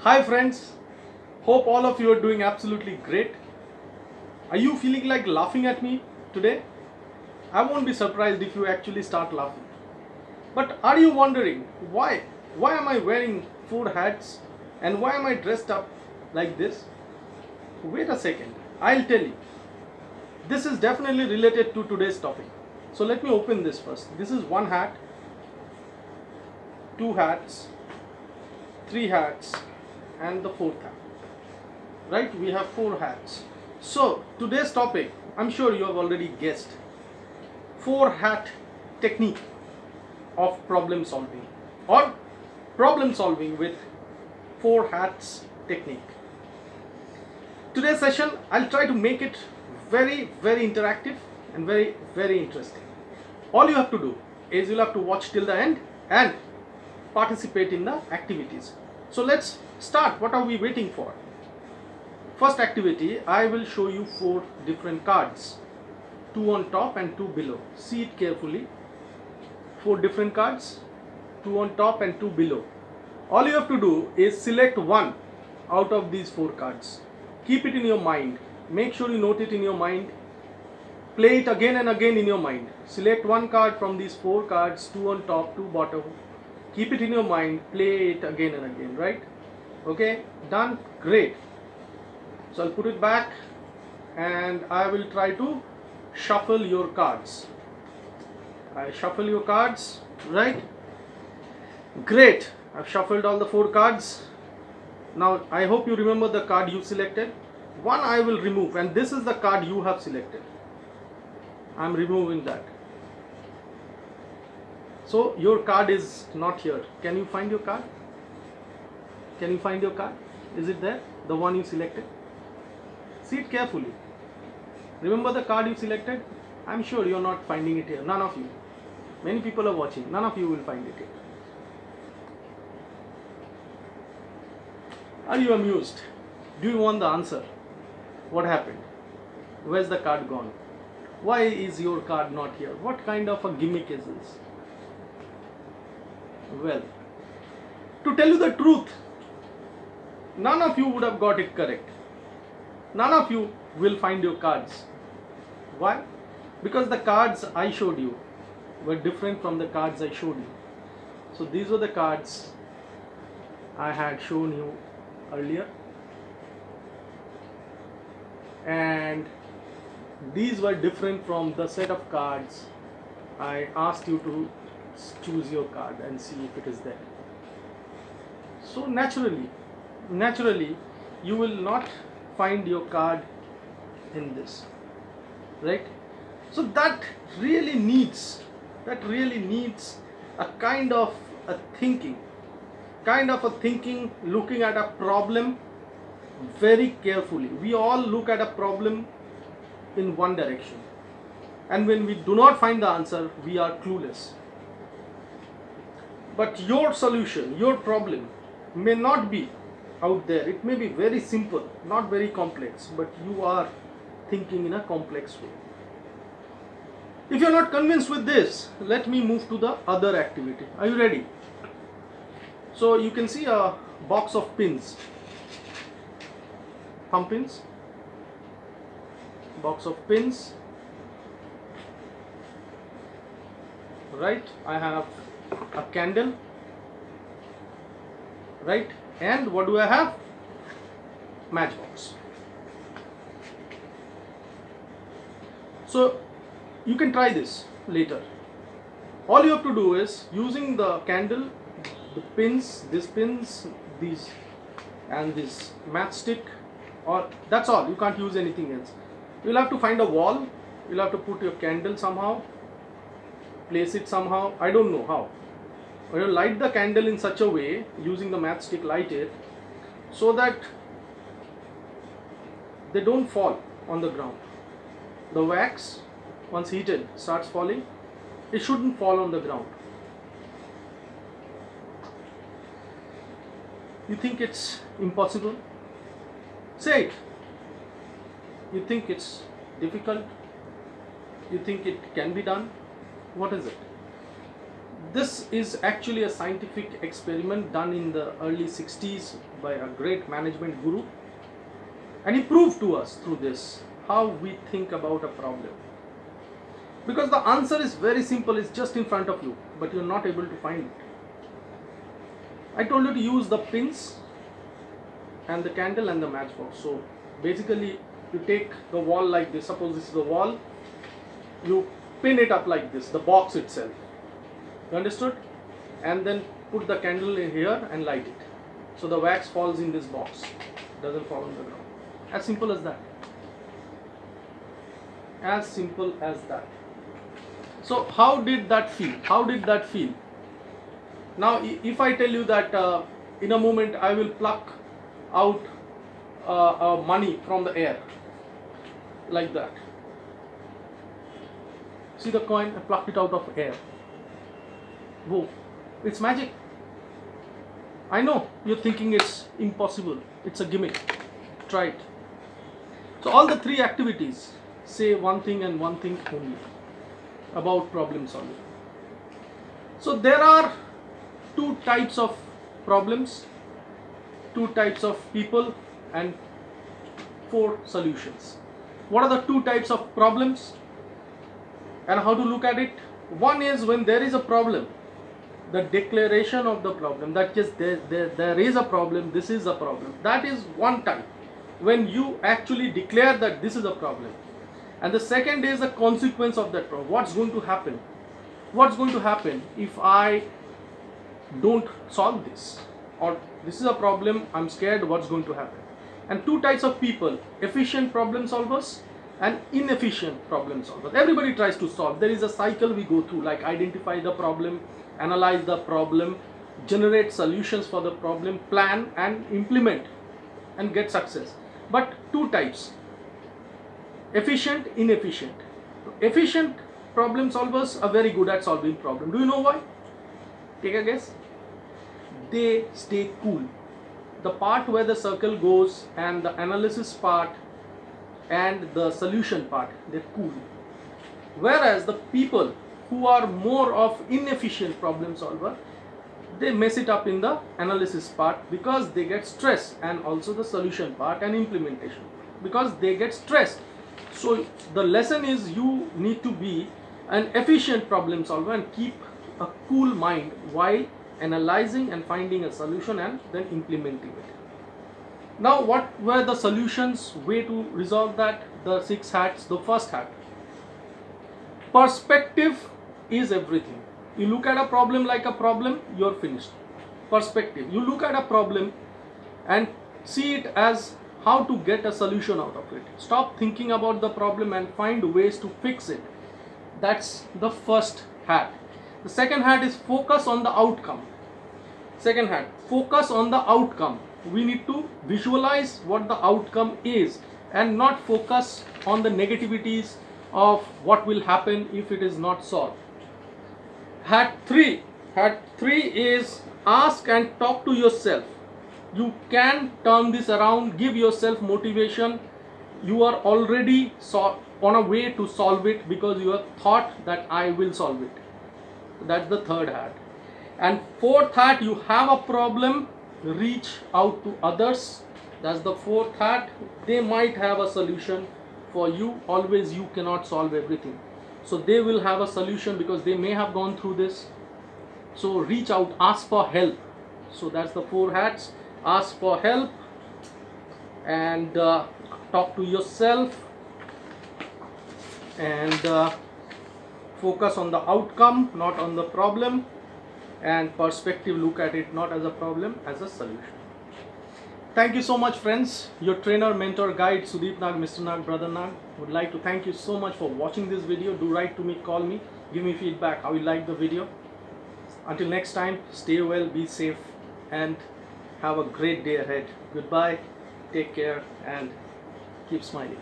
Hi friends, hope all of you are doing absolutely great. Are you feeling like laughing at me today? I won't be surprised if you actually start laughing. But are you wondering why? Why am I wearing four hats and why am I dressed up like this? Wait a second, I'll tell you. This is definitely related to today's topic. So let me open this first. This is one hat, two hats, three hats, and the fourth hat. Right? We have four hats. So today's topic, I'm sure you have already guessed, four hat technique of problem solving or problem solving with four hats technique. Today's session, I'll try to make it very interactive and very interesting. All you have to do is you'll have to watch till the end and participate in the activities. So let's start. What are we waiting for? First activity, I will show you four different cards, two on top and two below. See it carefully. Four different cards, two on top and two below. All you have to do is select one out of these four cards. Keep it in your mind. Make sure you note it in your mind. Play it again and again in your mind. Select one card from these four cards, two on top, two bottom. Keep it in your mind. Play it again and again, right? Okay, done? Great. So I'll put it back and I will try to shuffle your cards. I shuffle your cards, right? Great. I've shuffled all the four cards. Now I hope you remember the card you selected. One I will remove, and this is the card you have selected. I'm removing that. So your card is not here. Can you find your card? Can you find your card? Is it there? The one you selected? See it carefully. Remember the card you selected? I'm sure you're not finding it here. None of you. Many people are watching. None of you will find it here. Are you amused? Do you want the answer? What happened? Where's the card gone? Why is your card not here? What kind of a gimmick is this? Well, to tell you the truth, none of you would have got it correct. None of you will find your cards. Why? Because the cards I showed you were different from the cards I showed you. So these were the cards I had shown you earlier, and these were different from the set of cards I asked you to choose your card and see if it is there. So naturally you will not find your card in this, right? So that really needs a kind of a thinking, looking at a problem very carefully. We all look at a problem in one direction, and when we do not find the answer, we are clueless. But your solution, your problem may not be out there. It may be very simple, not very complex, but you are thinking in a complex way. If you are not convinced with this, let me move to the other activity. Are you ready? So you can see a box of pins, thumb pins, box of pins, right? I have a candle, right? And what do I have? Matchbox. So you can try this later. All you have to do is, using the candle, the pins, these and this matchstick, or that's all. You can't use anything else. You'll have to find a wall. You'll have to put your candle somehow, place it somehow. I don't know how. Or you light the candle in such a way, using the matchstick, light it so that they don't fall on the ground. The wax, once heated, starts falling. It shouldn't fall on the ground. You think it's impossible? Say it. You think it's difficult? You think it can be done? What is it? This is actually a scientific experiment done in the early 60s by a great management guru, and he proved to us through this how we think about a problem. Because the answer is very simple, it's just in front of you, but you're not able to find it. I told you to use the pins and the candle and the matchbox. So basically you take the wall like this, suppose this is the wall, you pin it up like this, the box itself, you understood? And then put the candle in here and light it. So the wax falls in this box, doesn't fall on the ground. As simple as that. As simple as that. So how did that feel? How did that feel? Now if I tell you that in a moment I will pluck out money from the air, like that. See the coin, I plucked it out of air. Whoa, it's magic. I know you're thinking it's impossible, it's a gimmick. Try it. So all the three activities say one thing and one thing only about problem solving. So there are two types of problems, two types of people, and 4 solutions. What are the two types of problems and how to look at it? One is when there is a problem, the declaration of the problem, that just there is a problem, this is a problem. That is one type, when you actually declare that this is a problem. And the second is the consequence of that problem. What's going to happen? What's going to happen if I don't solve this? Or this is a problem, I'm scared, what's going to happen? And two types of people, efficient problem solvers and inefficient problem solvers. Everybody tries to solve. There is a cycle we go through, like identify the problem, analyze the problem, generate solutions for the problem, plan and implement and get success. But two types, efficient, inefficient. Efficient problem solvers are very good at solving problem. Do you know why? Take a guess. They stay cool. The part where the circle goes and the analysis part and the solution part, they're cool. Whereas the people who are more of inefficient problem solver, they mess it up in the analysis part because they get stressed, and also the solution part and implementation because they get stressed. So the lesson is you need to be an efficient problem solver and keep a cool mind while analyzing and finding a solution and then implementing it. Now what were the solutions, way to resolve that? The 6 hats. The first hat, perspective is everything. You look at a problem like a problem, you're finished. Perspective, you look at a problem and see it as how to get a solution out of it. Stop thinking about the problem and find ways to fix it. That's the first hat. The second hat is focus on the outcome. Second hat, focus on the outcome. We need to visualize what the outcome is and not focus on the negativities of what will happen if it is not solved. Hat 3. Hat 3 is ask and talk to yourself. You can turn this around, give yourself motivation. You are already on a way to solve it because you have thought that I will solve it. That's the third hat. And fourth hat, you have a problem, reach out to others. That's the fourth hat. They might have a solution for you. Always you cannot solve everything. So they will have a solution because they may have gone through this. So reach out, ask for help. So that's the 4 hats. Ask for help and talk to yourself and focus on the outcome, not on the problem, and perspective, look at it not as a problem, as a solution. Thank you so much, friends. Your trainer, mentor, guide, Sudeep Nag, Mr. Nag, Brother Nag, would like to thank you so much for watching this video. Do write to me, call me, give me feedback how you like the video. Until next time, stay well, be safe, and have a great day ahead. Goodbye, take care, and keep smiling.